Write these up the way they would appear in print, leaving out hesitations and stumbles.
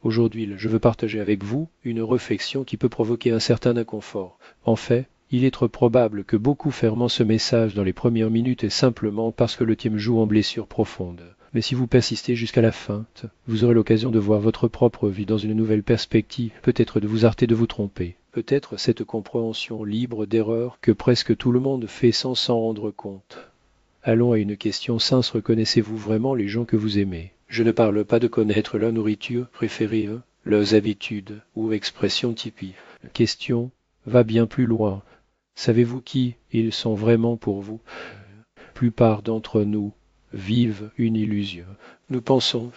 Aujourd'hui, je veux partager avec vous une réflexion qui peut provoquer un certain inconfort. En fait, il est trop probable que beaucoup ferment ce message dans les premières minutes et simplement parce que le thème joue en blessure profonde. Mais si vous persistez jusqu'à la fin, vous aurez l'occasion de voir votre propre vie dans une nouvelle perspective, peut-être de vous arrêter de vous tromper. Peut-être cette compréhension libre d'erreur que presque tout le monde fait sans s'en rendre compte. Allons à une question simple, reconnaissez-vous vraiment les gens que vous aimez? Je ne parle pas de connaître leur nourriture préférée, leurs habitudes ou expressions typiques. La question va bien plus loin. Savez-vous qui ils sont vraiment pour vous? La plupart d'entre nous vivent une illusion. Nous pensons,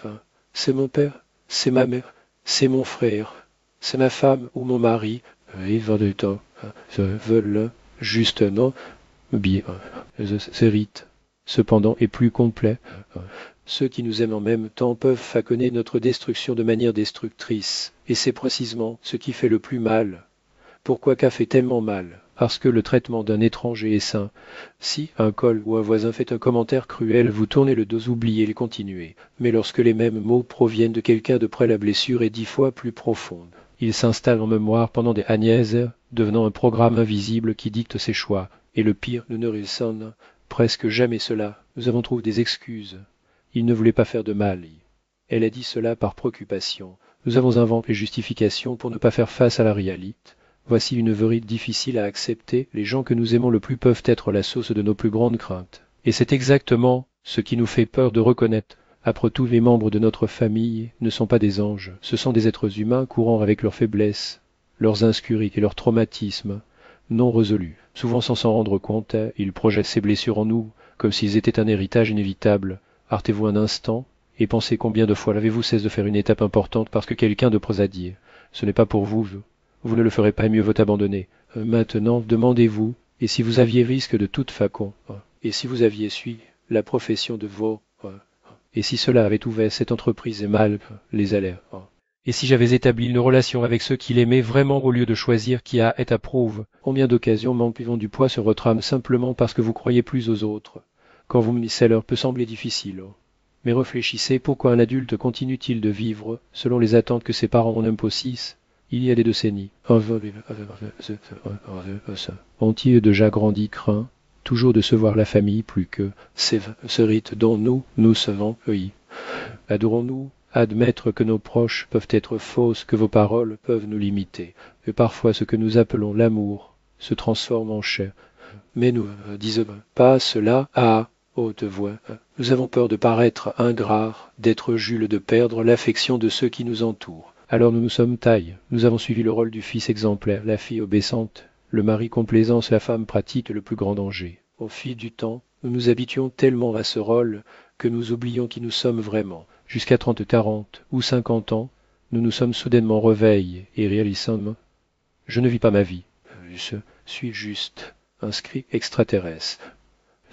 c'est mon père, c'est ma mère, c'est mon frère, c'est ma femme ou mon mari. Ils veulent juste non, bien, c'est rite. Cependant est plus complet. Ceux qui nous aiment en même temps peuvent faconner notre destruction de manière destructrice, et c'est précisément ce qui fait le plus mal. Pourquoi qu'a fait tellement mal? Parce que le traitement d'un étranger est sain. Si un col ou un voisin fait un commentaire cruel, vous tournez le dos, oubliez et continuez. Mais lorsque les mêmes mots proviennent de quelqu'un de près, la blessure est 10 fois plus profonde. Ils s'installent en mémoire pendant des années, devenant un programme invisible qui dicte ses choix. Et le pire, nous ne ressentons presque jamais cela. Nous avons trouvé des excuses. Il ne voulait pas faire de mal. Elle a dit cela par préoccupation. Nous avons inventé les justifications pour ne pas faire face à la réalité. Voici une vérité difficile à accepter. Les gens que nous aimons le plus peuvent être la source de nos plus grandes craintes. Et c'est exactement ce qui nous fait peur de reconnaître. Après tout, les membres de notre famille ne sont pas des anges. Ce sont des êtres humains courant avec leurs faiblesses, leurs insécurités et leurs traumatismes non résolus. Souvent sans s'en rendre compte, ils projettent ces blessures en nous, comme s'ils étaient un héritage inévitable. Arrêtez-vous un instant et pensez combien de fois l'avez-vous cessé de faire une étape importante parce que quelqu'un de prose a dit. Ce n'est pas pour vous. Vous ne le ferez pas, mieux vaut abandonner. Maintenant, demandez-vous, et si vous aviez risque de toute façon, et si vous aviez suivi la profession de vos, et si cela avait ouvert cette entreprise et mal les allèrent, et si j'avais établi une relation avec ceux qui l'aimaient vraiment au lieu de choisir qui a et approuve, combien d'occasions manquent-ils du poids sur votre âme simplement parce que vous croyez plus aux autres, quand vous me dites cela peut sembler difficile. Mais réfléchissez, pourquoi un adulte continue-t-il de vivre selon les attentes que ses parents en imposent? Il y a des décennies. Ont-ils déjà grandi craint, toujours de se voir la famille plus que ce rite dont nous savons oui. Adorons-nous admettre que nos proches peuvent être fausses, que vos paroles peuvent nous limiter, que parfois ce que nous appelons l'amour se transforme en chair. Mais nous disons pas cela à haute voix. Nous avons peur de paraître ingrats, d'être Jules, de perdre l'affection de ceux qui nous entourent. Alors nous nous sommes taille. Nous avons suivi le rôle du fils exemplaire, la fille obéissante, le mari complaisance, la femme pratique le plus grand danger. Au fil du temps, nous nous habituons tellement à ce rôle que nous oublions qui nous sommes vraiment. Jusqu'à 30, 40 ou 50 ans, nous nous sommes soudainement réveillés et réalisons « Je ne vis pas ma vie. Je suis juste un script extraterrestre. »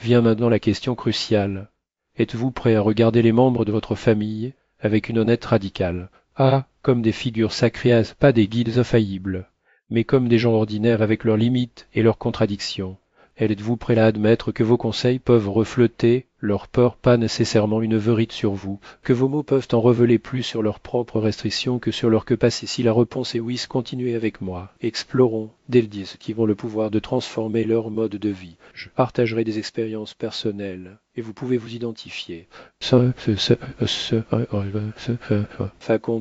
Vient maintenant la question cruciale. Êtes-vous prêt à regarder les membres de votre famille avec une honnête radicale? Ah, comme des figures sacrées, pas des guides infaillibles, mais comme des gens ordinaires avec leurs limites et leurs contradictions. Êtes-vous prêt à admettre que vos conseils peuvent refléter leur peur, pas nécessairement une vérité sur vous, que vos mots peuvent en révéler plus sur leurs propres restrictions que sur leur capacité? Si la réponse est oui, continuez avec moi. Explorons dès le 10 qui vont le pouvoir de transformer leur mode de vie. Je partagerai des expériences personnelles et vous pouvez vous identifier. Façon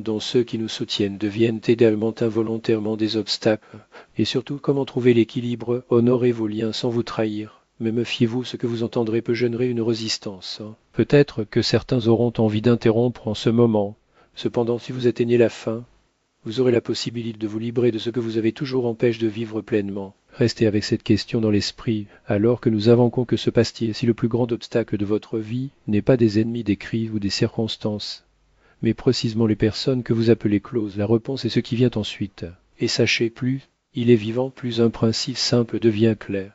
dont ceux qui nous soutiennent deviennent également involontairement des obstacles. Et surtout, comment trouver l'équilibre, honorer vos liens sans vous trahir. Mais méfiez-vous, ce que vous entendrez peut générer une résistance. Peut-être que certains auront envie d'interrompre en ce moment. Cependant, si vous atteignez la fin, vous aurez la possibilité de vous libérer de ce que vous avez toujours empêché de vivre pleinement. Restez avec cette question dans l'esprit, alors que nous avons que se passe-t-il si le plus grand obstacle de votre vie n'est pas des ennemis, des crises ou des circonstances, mais précisément les personnes que vous appelez closes. La réponse est ce qui vient ensuite. Et sachez, plus il est vivant, plus un principe simple devient clair.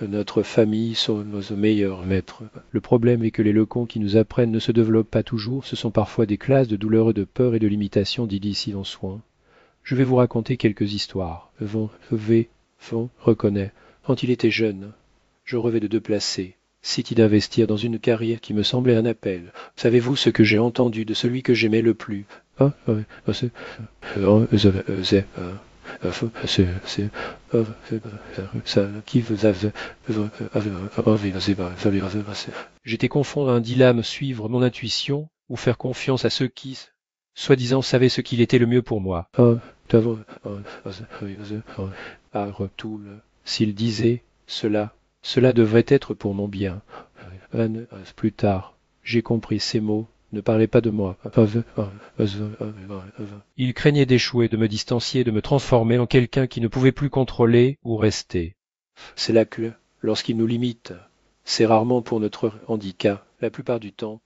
Notre famille sont nos meilleurs maîtres. Le problème est que les leçons qui nous apprennent ne se développent pas toujours, ce sont parfois des classes de douleur et de peur et de limitation dit ici en soins. Je vais vous raconter quelques histoires. Reconnaît. Quand il était jeune, je rêvais de déplacer. City d'investir dans une carrière qui me semblait un appel. Savez-vous ce que j'ai entendu de celui que j'aimais le plus? Ah, ouais, qui vous a j'étais confondre un dilemme, suivre mon intuition ou faire confiance à ceux qui, soi-disant, savaient ce qu'il était le mieux pour moi. Ah, Retoul, s'il disait cela, cela devrait être pour mon bien. Plus tard, j'ai compris ces mots. Ne parlez pas de moi. Il craignait d'échouer, de me distancier, de me transformer en quelqu'un qui ne pouvait plus contrôler ou rester. C'est là que, lorsqu'il nous limite, c'est rarement pour notre handicap. La plupart du temps,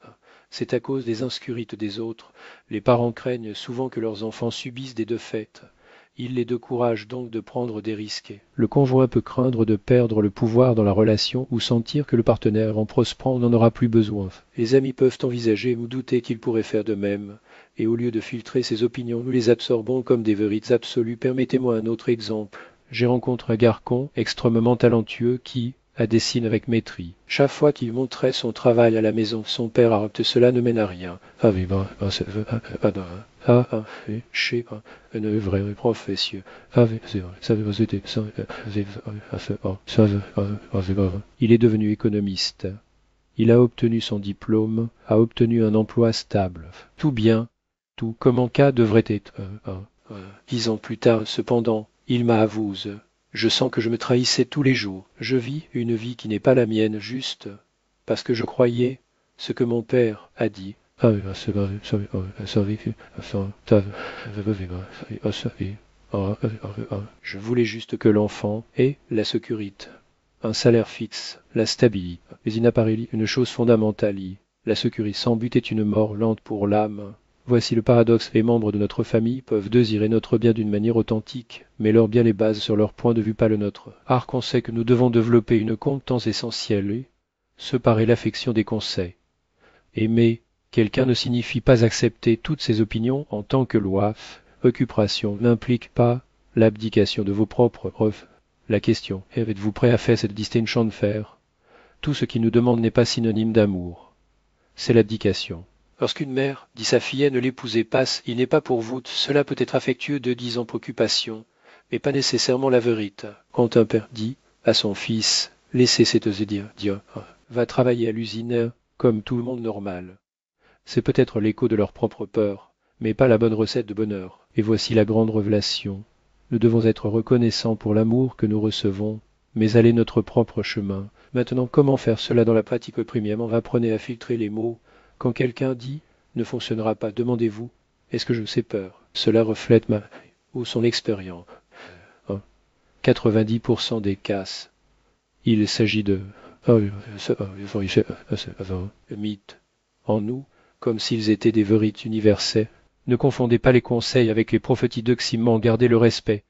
c'est à cause des inscurites des autres. Les parents craignent souvent que leurs enfants subissent des défaites. Ils les découragent donc de prendre des risques. Le conjoint peut craindre de perdre le pouvoir dans la relation ou sentir que le partenaire, en prospérant, n'en aura plus besoin. Les amis peuvent envisager ou douter qu'ils pourraient faire de même. Et au lieu de filtrer ces opinions, nous les absorbons comme des vérités absolues. Permettez-moi un autre exemple. J'ai rencontré un garçon extrêmement talentueux qui dessine avec maîtrise. Chaque fois qu'il montrait son travail à la maison, son père arrêtait cela ne mène à rien. Chez une vraie profession. Il est devenu économiste. Il a obtenu son diplôme, a obtenu un emploi stable. Tout bien, tout comme en cas devrait être. 10 ans plus tard, cependant, il m'avoue. Je sens que je me trahissais tous les jours. Je vis une vie qui n'est pas la mienne, juste parce que je croyais ce que mon père a dit. Je voulais juste que l'enfant ait la sécurité, un salaire fixe, la stabilité. Mais il n'apparaît une chose fondamentale. La sécurité sans but est une mort lente pour l'âme. Voici le paradoxe, les membres de notre famille peuvent désirer notre bien d'une manière authentique, mais leur bien les base sur leur point de vue, pas le nôtre. Car qu'on sait que nous devons développer une compétence essentielle, et ce paraît l'affection des conseils. Aimer quelqu'un ne signifie pas accepter toutes ses opinions en tant que loi. Occupation n'implique pas l'abdication de vos propres preuves. La question, êtes-vous prêt à faire cette distinction de faire? Tout ce qui nous demande n'est pas synonyme d'amour. C'est l'abdication. Lorsqu'une mère dit sa fillette ne l'épousez pas, il n'est pas pour vous, cela peut être affectueux de 10 ans préoccupation, mais pas nécessairement la vérité. Quand un père dit à son fils, laissez cette dire, va travailler à l'usine comme tout le monde normal. C'est peut-être l'écho de leur propre peur, mais pas la bonne recette de bonheur. Et voici la grande révélation. Nous devons être reconnaissants pour l'amour que nous recevons, mais aller notre propre chemin. Maintenant, comment faire cela dans la pratique? Premièrement, apprenez à filtrer les mots. Quand quelqu'un dit ne fonctionnera pas, demandez-vous, est-ce que je sais peur? Cela reflète ma ou son expérience. 90% des cas, il s'agit de mythes en nous, comme s'ils étaient des vérités universelles. Ne confondez pas les conseils avec les prophéties d'oxymore, gardez le respect,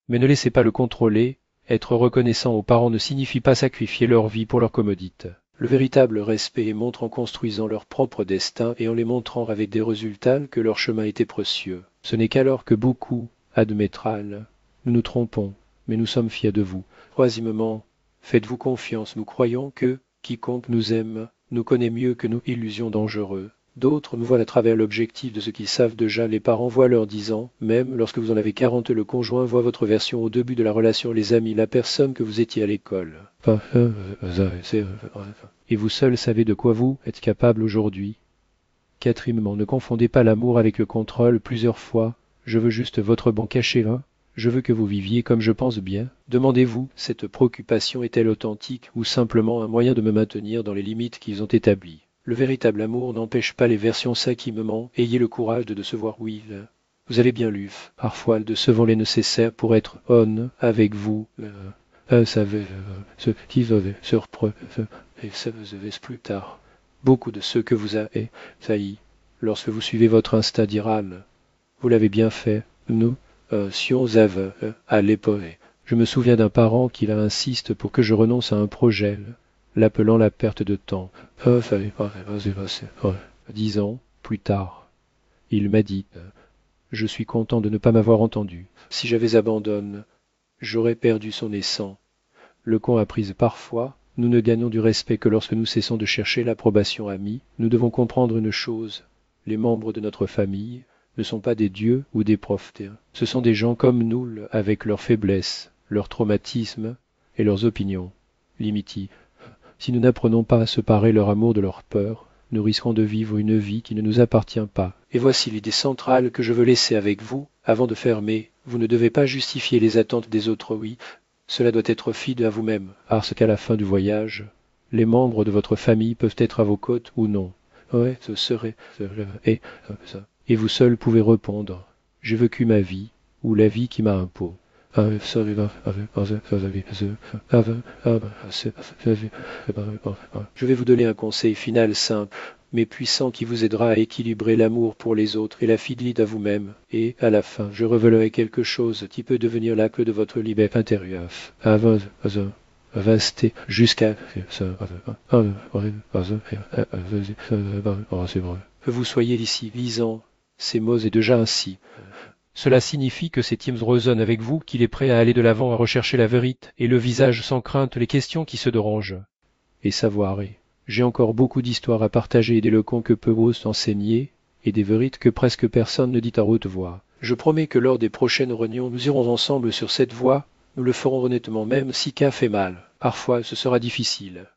mais ne laissez pas le contrôler. Être reconnaissant aux parents ne signifie pas sacrifier leur vie pour leur commodité. Le véritable respect montre en construisant leur propre destin et en les montrant avec des résultats que leur chemin était précieux. Ce n'est qu'alors que beaucoup admettront. Nous nous trompons, mais nous sommes fiers de vous. Troisièmement, faites-vous confiance. Nous croyons que quiconque nous aime nous connaît mieux que nos illusions dangereuses. D'autres nous voient à travers l'objectif de ce qu'ils savent déjà. Les parents voient leur 10 ans, même lorsque vous en avez 40, le conjoint voit votre version au début de la relation, les amis, la personne que vous étiez à l'école. Et vous seul savez de quoi vous êtes capable aujourd'hui. Quatrièmement, ne confondez pas l'amour avec le contrôle. Plusieurs fois, je veux juste votre bon cachet, je veux que vous viviez comme je pense bien. Demandez-vous, cette préoccupation est-elle authentique ou simplement un moyen de me maintenir dans les limites qu'ils ont établies? Le véritable amour n'empêche pas les versions s'aquimement. Ayez le courage de se voir oui. Vous avez bien lu. Parfois, de ce volet nécessaire pour être honnête avec vous. Savez ce qui vous surprend et ça vous plus tard. Beaucoup de ce que vous avez failli, lorsque vous suivez votre instinct d'Iran. Vous l'avez bien fait. Nous, sions aveugles à l'époque. Je me souviens d'un parent qui insiste pour que je renonce à un projet, l'appelant la perte de temps. 10 ans plus tard, il m'a dit je suis content de ne pas m'avoir entendu. Si j'avais abandonné, j'aurais perdu son essence. Le con a pris parfois Nous ne gagnons du respect que lorsque nous cessons de chercher l'approbation amie. Nous devons comprendre une chose, les membres de notre famille ne sont pas des dieux ou des prophètes. Ce sont des gens comme nous, avec leurs faiblesses, leurs traumatismes et leurs opinions. Limiti, si nous n'apprenons pas à séparer leur amour de leur peur, nous risquons de vivre une vie qui ne nous appartient pas. Et voici l'idée centrale que je veux laisser avec vous avant de fermer. Vous ne devez pas justifier les attentes des autres, oui. Cela doit être fidèle à vous-même, parce qu'à la fin du voyage, les membres de votre famille peuvent être à vos côtes ou non. Ouais, ce serait... Et vous seul pouvez répondre. J'ai vécu ma vie, ou la vie qui m'a imposé. Je vais vous donner un conseil final simple, mais puissant qui vous aidera à équilibrer l'amour pour les autres et la fidélité à vous-même. Et, à la fin, je révélerai quelque chose qui peut devenir la clé de votre liberté intérieure. Vasté jusqu'à que vous soyez ici visant ces mots est déjà ainsi. Cela signifie que cet hymne résonne avec vous, qu'il est prêt à aller de l'avant à rechercher la vérité, et le visage sans crainte les questions qui se dérangent. Et savoir, j'ai encore beaucoup d'histoires à partager et des leçons que peu osent enseigner, et des vérités que presque personne ne dit à haute voix. Je promets que lors des prochaines réunions, nous irons ensemble sur cette voie, nous le ferons honnêtement, même si K fait mal. Parfois, ce sera difficile,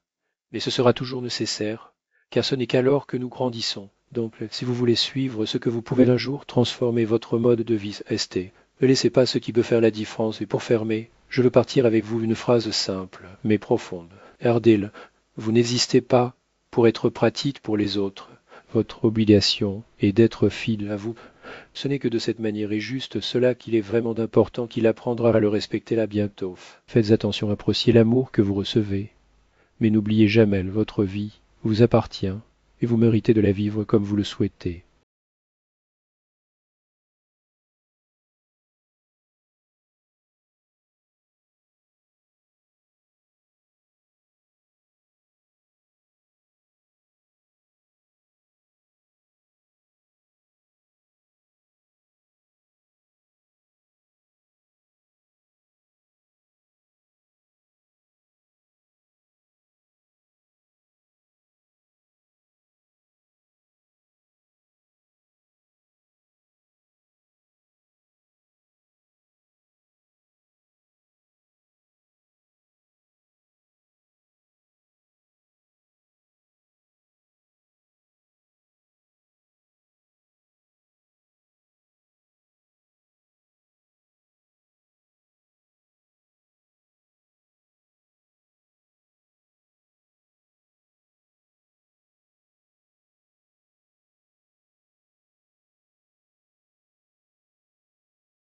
mais ce sera toujours nécessaire, car ce n'est qu'alors que nous grandissons. Donc, si vous voulez suivre ce que vous pouvez un jour, transformer votre mode de vie, ST. Ne laissez pas ce qui peut faire la différence. Et pour fermer, je veux partir avec vous une phrase simple, mais profonde. Erdil, vous n'existez pas pour être pratique pour les autres. Votre obligation est d'être fidèle à vous. Ce n'est que de cette manière et juste cela qu'il est vraiment d'important qu'il apprendra à le respecter là bientôt. Faites attention à apprécier l'amour que vous recevez. Mais n'oubliez jamais, votre vie vous appartient. Et vous méritez de la vivre comme vous le souhaitez.